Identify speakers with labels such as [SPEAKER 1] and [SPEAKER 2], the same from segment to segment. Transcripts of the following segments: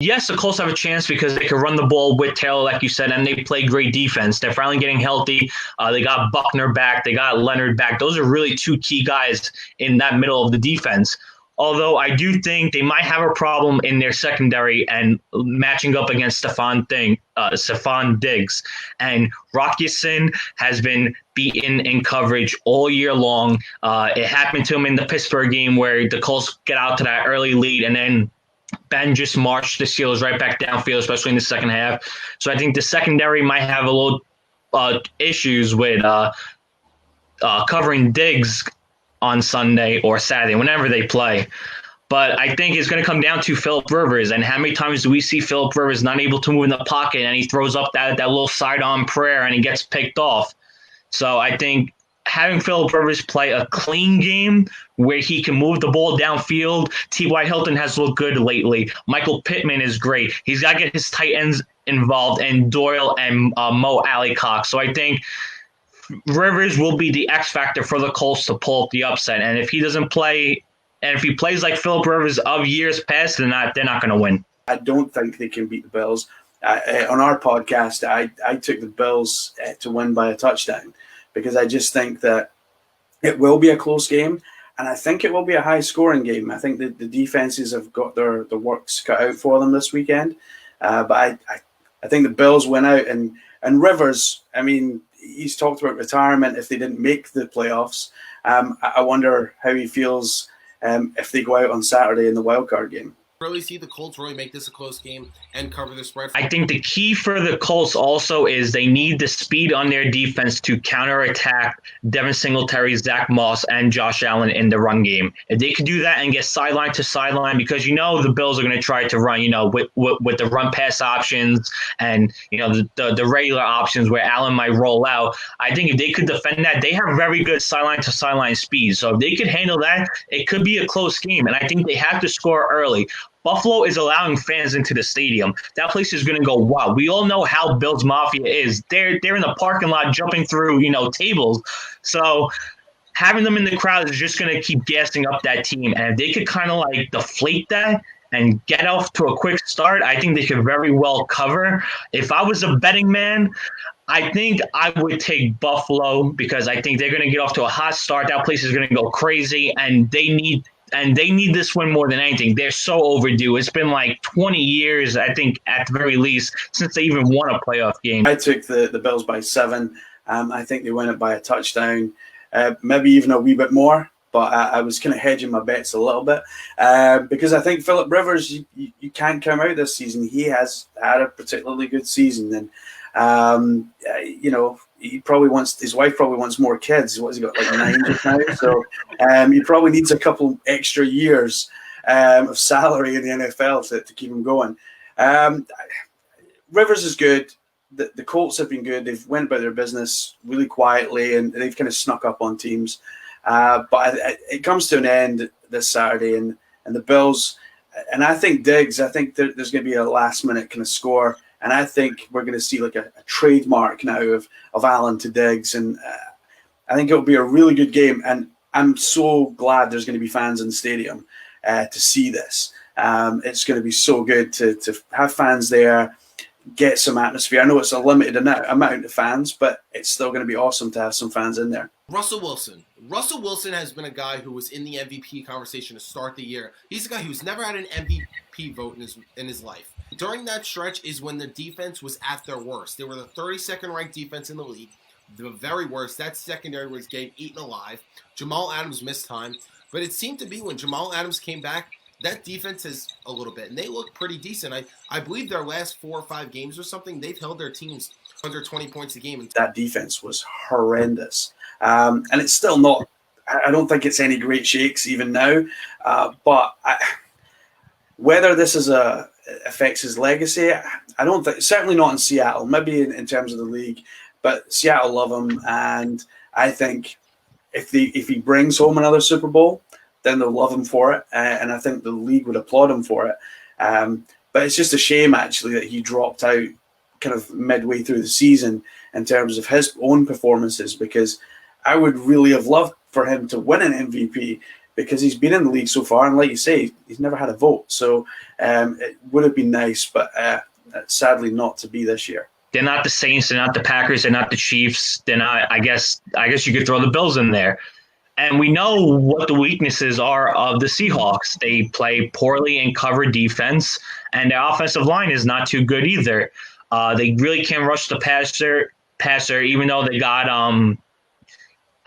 [SPEAKER 1] yes, the Colts have a chance because they can run the ball with Taylor, like you said, and they play great defense. They're finally getting healthy. They got Buckner back. They got Leonard back. Those are really two key guys in that middle of the defense. Although I do think they might have a problem in their secondary and matching up against Stephon Diggs. And Rockison has been beaten in coverage all year long. It happened to him in the Pittsburgh game where the Colts get out to that early lead, and then Ben just marched the Steelers right back downfield, especially in the second half. So I think the secondary might have a little issues with covering Diggs on Sunday or Saturday, whenever they play. But I think it's going to come down to Phillip Rivers. And how many times do we see Phillip Rivers not able to move in the pocket and he throws up that little sidearm prayer and he gets picked off? So I think having Phillip Rivers play a clean game where he can move the ball downfield. T.Y. Hilton has looked good lately. Michael Pittman is great. He's got to get his tight ends involved, and Doyle and Mo Alley-Cox. So I think Rivers will be the X factor for the Colts to pull up the upset. And if he doesn't play, and if he plays like Phillip Rivers of years past, they're not going to win.
[SPEAKER 2] I don't think they can beat the Bills. On our podcast, I took the Bills to win by a touchdown because I just think that it will be a close game, and I think it will be a high-scoring game. I think the defenses have got their works cut out for them this weekend. But I think the Bills win out, and Rivers, I mean, he's talked about retirement if they didn't make the playoffs. I wonder how he feels if they go out on Saturday in the wildcard game.
[SPEAKER 3] Really see the Colts really make this a close game and cover the spread.
[SPEAKER 1] I think the key for the Colts also is they need the speed on their defense to counterattack Devin Singletary, Zach Moss, and Josh Allen in the run game. If they could do that and get sideline to sideline, because the Bills are going to try to run, with the run pass options and the regular options where Allen might roll out. I think if they could defend that, they have very good sideline to sideline speed. So if they could handle that, it could be a close game. And I think they have to score early. Buffalo is allowing fans into the stadium. That place is going to go wild. We all know how Bills Mafia is. They're in the parking lot jumping through, tables. So having them in the crowd is just going to keep gassing up that team. And if they could kind of deflate that and get off to a quick start, I think they could very well cover. If I was a betting man, I think I would take Buffalo because I think they're going to get off to a hot start. That place is going to go crazy, and they need this win more than anything. They're so overdue. It's been 20 years, I think, at the very least, since they even won a playoff game.
[SPEAKER 2] I took the Bills by 7. I think they win it by a touchdown, maybe even a wee bit more. But I was kind of hedging my bets a little bit because I think Phillip Rivers, you can't come out this season. He has had a particularly good season. And, his wife probably wants more kids. What has he got, 9 just now? So he probably needs a couple extra years of salary in the NFL to keep him going. Rivers is good. The Colts have been good. They've went about their business really quietly, and they've kind of snuck up on teams. But it comes to an end this Saturday, and the Bills, and I think Diggs, I think there's going to be a last-minute kind of score. And I think we're going to see a trademark now of Allen to Diggs. And I think it'll be a really good game. And I'm so glad there's going to be fans in the stadium to see this. It's going to be so good to have fans there, get some atmosphere. I know it's a limited amount of fans, but it's still going to be awesome to have some fans in there.
[SPEAKER 3] Russell Wilson. Russell Wilson has been a guy who was in the MVP conversation to start the year. He's a guy who's never had an MVP vote in his life. During that stretch is when the defense was at their worst. They were the 32nd ranked defense in the league, the very worst. That secondary was getting eaten alive. Jamal Adams missed time, but it seemed to be when Jamal Adams came back, that defense has a little bit, and they look pretty decent. I believe their last 4 or 5 games or something, they've held their teams under 20 points a game.
[SPEAKER 2] That defense was horrendous. And it's still not, I don't think it's any great shakes even now. But whether this affects his legacy, I don't think, certainly not in Seattle, maybe in terms of the league, but Seattle love him. And I think if he brings home another Super Bowl, then they'll love him for it. And I think the league would applaud him for it. But it's just a shame, actually, that he dropped out kind of midway through the season in terms of his own performances, because I would really have loved for him to win an MVP because he's been in the league so far, and like you say, he's never had a vote. So it would have been nice, but sadly not to be this year.
[SPEAKER 1] They're not the Saints, they're not the Packers, they're not the Chiefs. They're not. I guess you could throw the Bills in there. And we know what the weaknesses are of the Seahawks. They play poorly in cover defense, and their offensive line is not too good either. They really can't rush the passer, even though they got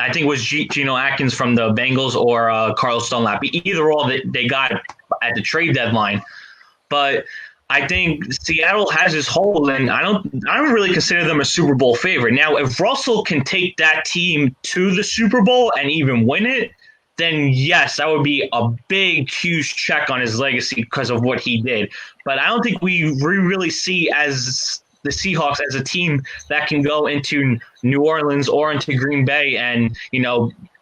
[SPEAKER 1] I think it was Geno Atkins from the Bengals or Carlos Dunlap. Either or they got at the trade deadline. But I think Seattle has this hole, and I don't really consider them a Super Bowl favorite. Now, if Russell can take that team to the Super Bowl and even win it, then yes, that would be a big, huge check on his legacy because of what he did. But I don't think we really see as the Seahawks as a team that can go into New Orleans or into Green Bay and,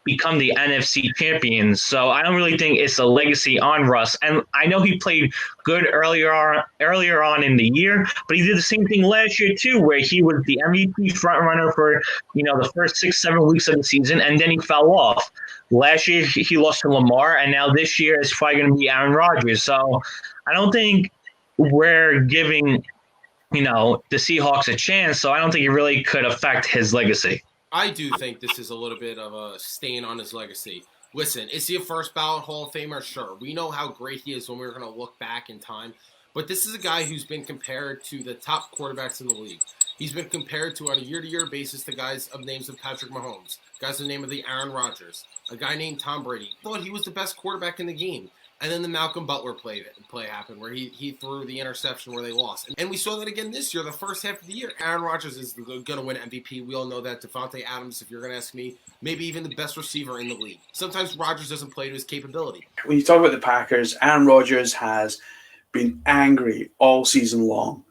[SPEAKER 1] become the NFC champions. So I don't really think it's a legacy on Russ. And I know he played good earlier on in the year, but he did the same thing last year too, where he was the MVP front runner for, the first 6-7 weeks of the season, and then he fell off. Last year he lost to Lamar, and now this year it's probably going to be Aaron Rodgers. So I don't think we're giving, the Seahawks a chance. So I don't think it really could affect his legacy.
[SPEAKER 3] I do think this is a little bit of a stain on his legacy. Listen, is he a first ballot Hall of Famer? Sure. We know how great he is when we're going to look back in time. But this is a guy who's been compared to the top quarterbacks in the league. He's been compared to, on a year-to-year basis, to guys of names of Patrick Mahomes, guys of the name of the Aaron Rodgers, a guy named Tom Brady. Thought he was the best quarterback in the game. And then the Malcolm Butler play happened where he threw the interception where they lost. And we saw that again this year, the first half of the year. Aaron Rodgers is going to win MVP. We all know that. Devontae Adams, if you're going to ask me, maybe even the best receiver in the league. Sometimes Rodgers doesn't play to his capability.
[SPEAKER 2] When you talk about the Packers, Aaron Rodgers has been angry all season long.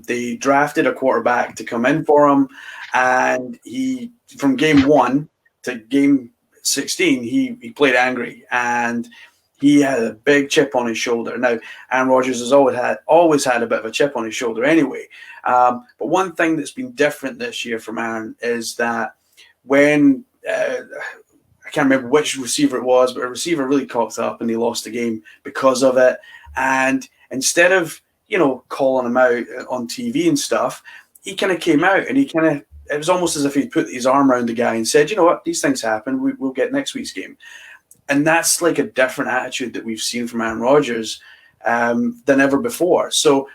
[SPEAKER 2] They drafted a quarterback to come in for him, and he, from game 1 to game 16, he played angry, and he had a big chip on his shoulder. Now, Aaron Rodgers has always had a bit of a chip on his shoulder anyway. But one thing that's been different this year from Aaron is that when I can't remember which receiver it was, but a receiver really cocked up and he lost the game because of it. And instead of calling him out on TV and stuff, he kind of came out and it was almost as if he put his arm around the guy and said, "You know what, these things happen. We'll get next week's game." And that's like a different attitude that we've seen from Aaron Rodgers than ever before. So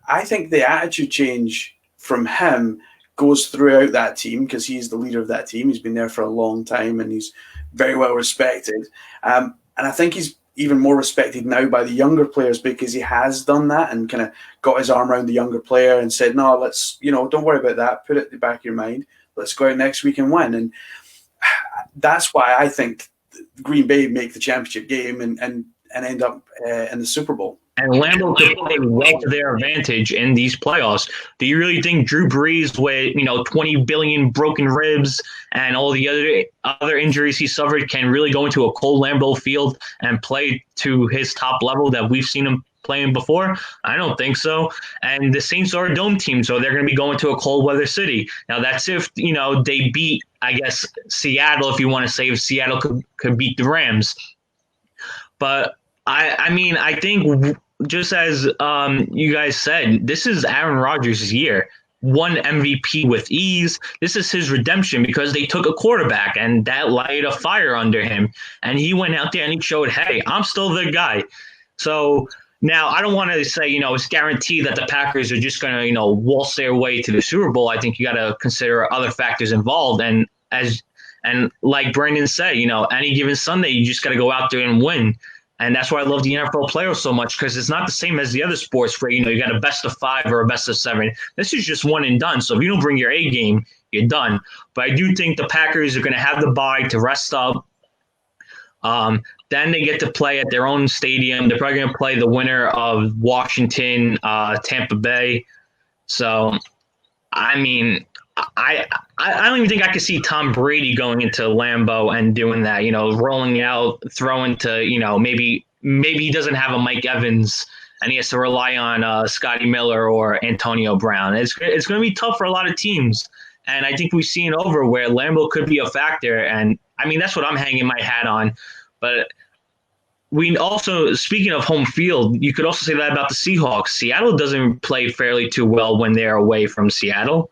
[SPEAKER 2] I think the attitude change from him goes throughout that team because he's the leader of that team. He's been there for a long time and he's very well respected. And I think he's even more respected now by the younger players because he has done that and kind of got his arm around the younger player and said, "No, let's, don't worry about that. Put it at the back of your mind. Let's go out next week and win." And that's why I think Green Bay make the championship game and end up in the Super Bowl.
[SPEAKER 1] And Lambeau could play well to their advantage in these playoffs. Do you really think Drew Brees, with 20 billion broken ribs and all the other injuries he suffered, can really go into a cold Lambeau Field and play to his top level that we've seen him playing before? I don't think so. And the Saints are a dome team, so they're going to be going to a cold weather city. Now that's if they beat, I guess, Seattle. If you want to say if Seattle could beat the Rams, but I think just as you guys said, this is Aaron Rodgers' year. Won MVP with ease. This is his redemption because they took a quarterback and that lighted a fire under him. And he went out there and he showed, hey, I'm still the guy. So now I don't want to say, it's guaranteed that the Packers are just going to, waltz their way to the Super Bowl. I think you got to consider other factors involved. And like Brandon said, any given Sunday, you just got to go out there and win. And that's why I love the NFL playoffs so much, because it's not the same as the other sports where, you got a best of 5 or a best of 7. This is just one and done. So if you don't bring your A game, you're done. But I do think the Packers are going to have the bye to rest up. Then they get to play at their own stadium. They're probably going to play the winner of Washington, Tampa Bay. So, I mean, I don't even think I could see Tom Brady going into Lambeau and doing that, rolling out, throwing to, maybe he doesn't have a Mike Evans and he has to rely on Scotty Miller or Antonio Brown. It's going to be tough for a lot of teams. And I think we've seen over where Lambeau could be a factor. And I mean, that's what I'm hanging my hat on. But we also, speaking of home field, you could also say that about the Seahawks. Seattle doesn't play fairly too well when they're away from Seattle.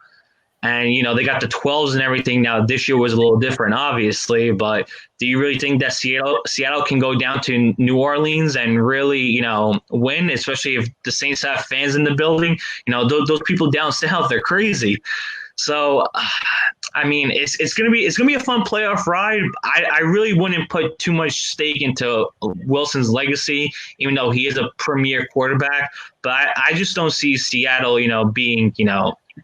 [SPEAKER 1] And, they got the 12s and everything. Now, this year was a little different, obviously. But do you really think that Seattle can go down to New Orleans and really, win, especially if the Saints have fans in the building? Those people down south, they're crazy. So, it's gonna be a fun playoff ride. I really wouldn't put too much stake into Wilson's legacy, even though he is a premier quarterback. But I just don't see Seattle, being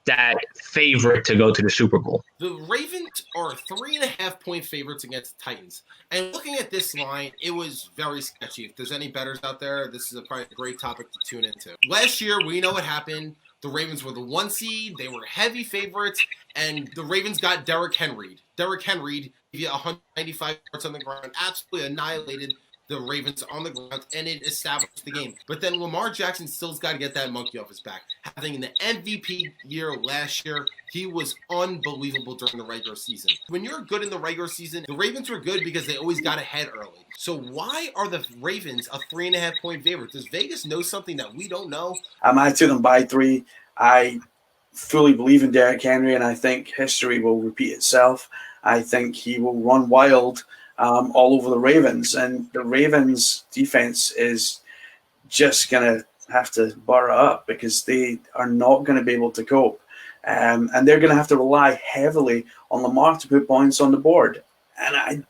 [SPEAKER 1] that favorite to go to the Super Bowl.
[SPEAKER 3] The Ravens are 3.5-point favorites against the Titans. And looking at this line, it was very sketchy. If there's any bettors out there, this is probably a great topic to tune into. Last year, we know what happened. The Ravens were the 1 seed. They were heavy favorites, and the Ravens got Derrick Henry. Derrick Henry gave you 195 yards on the ground, absolutely annihilated the Ravens on the ground, and it established the game. But then Lamar Jackson still's got to get that monkey off his back. Having the MVP year last year, he was unbelievable during the regular season. When you're good in the regular season, the Ravens were good because they always got ahead early. So why are the Ravens a 3.5-point favorite? Does Vegas know something that we don't know?
[SPEAKER 2] I took them by 3. I fully believe in Derrick Henry, and I think history will repeat itself. I think he will run wild all over the Ravens, and the Ravens defense is just going to have to bar up because they are not going to be able to cope. And they're going to have to rely heavily on Lamar to put points on the board. And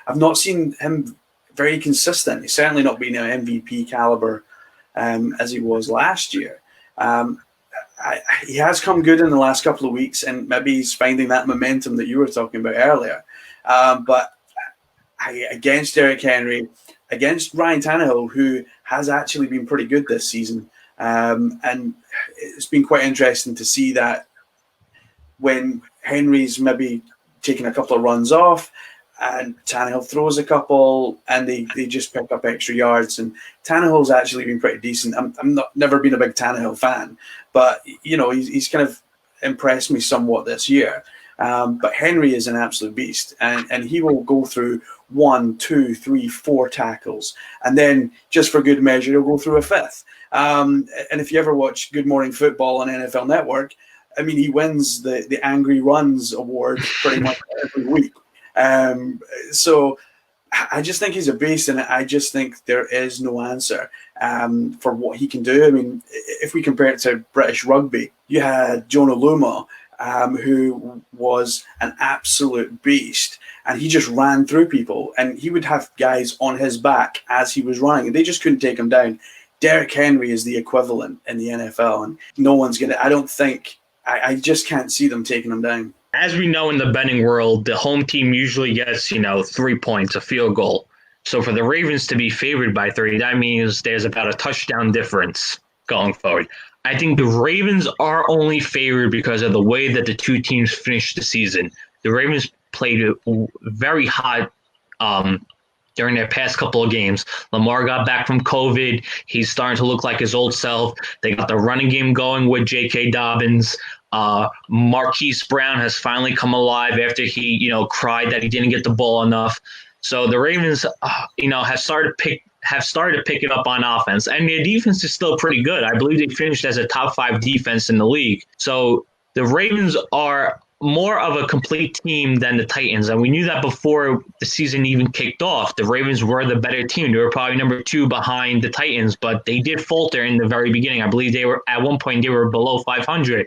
[SPEAKER 2] I've not seen him very consistent. He's certainly not been an MVP caliber as he was last year. He has come good in the last couple of weeks, and maybe he's finding that momentum that you were talking about earlier. But against Derrick Henry, against Ryan Tannehill, who has actually been pretty good this season. And it's been quite interesting to see that when Henry's maybe taking a couple of runs off and Tannehill throws a couple and they just pick up extra yards. And Tannehill's actually been pretty decent. I'm never been a big Tannehill fan, but, he's kind of impressed me somewhat this year. But Henry is an absolute beast, and he will go through 1, 2, 3, 4 tackles, and then just for good measure, he'll go through a 5th. And if you ever watch Good Morning Football on NFL Network, he wins the Angry Runs award pretty much every week. So I just think he's a beast, and I just think there is no answer for what he can do. If we compare it to British rugby, you had Jonah Luma, who was an absolute beast, and he just ran through people, and he would have guys on his back as he was running, and they just couldn't take him down. Derrick Henry is the equivalent in the NFL, and no one's going to, I just can't see them taking him down.
[SPEAKER 1] As we know in the betting world, the home team usually gets, 3 points, a field goal. So for the Ravens to be favored by 3, that means there's about a touchdown difference going forward. I think the Ravens are only favored because of the way that the two teams finished the season. The Ravens played very hot during their past couple of games. Lamar got back from COVID. He's starting to look like his old self. They got the running game going with J.K. Dobbins. Marquise Brown has finally come alive after he, cried that he didn't get the ball enough. So the Ravens, have started to pick it up on offense, and their defense is still pretty good. I believe they finished as a top 5 defense in the league. So the Ravens are more of a complete team than the Titans, and we knew that before the season even kicked off. The Ravens were the better team. They were probably number 2 behind the Titans, but they did falter in the very beginning. I believe they were at one point they were below 500.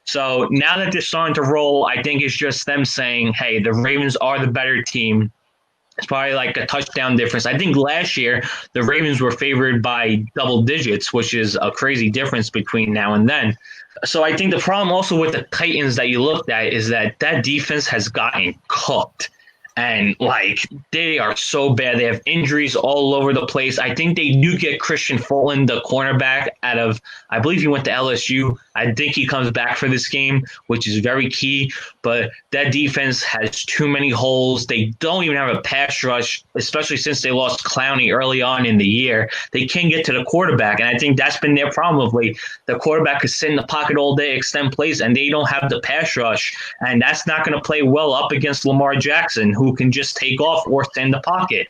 [SPEAKER 1] So now that they're starting to roll, I think it's just them saying, hey, the Ravens are the better team. It's probably like a touchdown difference. I think last year the Ravens were favored by double digits, which is a crazy difference between now and then. So I think the problem also with the Titans that you looked at is that defense has gotten cooked. And, they are so bad. They have injuries all over the place. I think they do get Christian Fulton, the cornerback, out of, I believe he went to LSU. I think he comes back for this game, which is very key. But that defense has too many holes. They don't even have a pass rush, especially since they lost Clowney early on in the year. They can't get to the quarterback, and I think that's been their problem of late. The quarterback is sitting in the pocket all day, extend plays, and they don't have the pass rush. And that's not going to play well up against Lamar Jackson, who can just take off or stay in the pocket.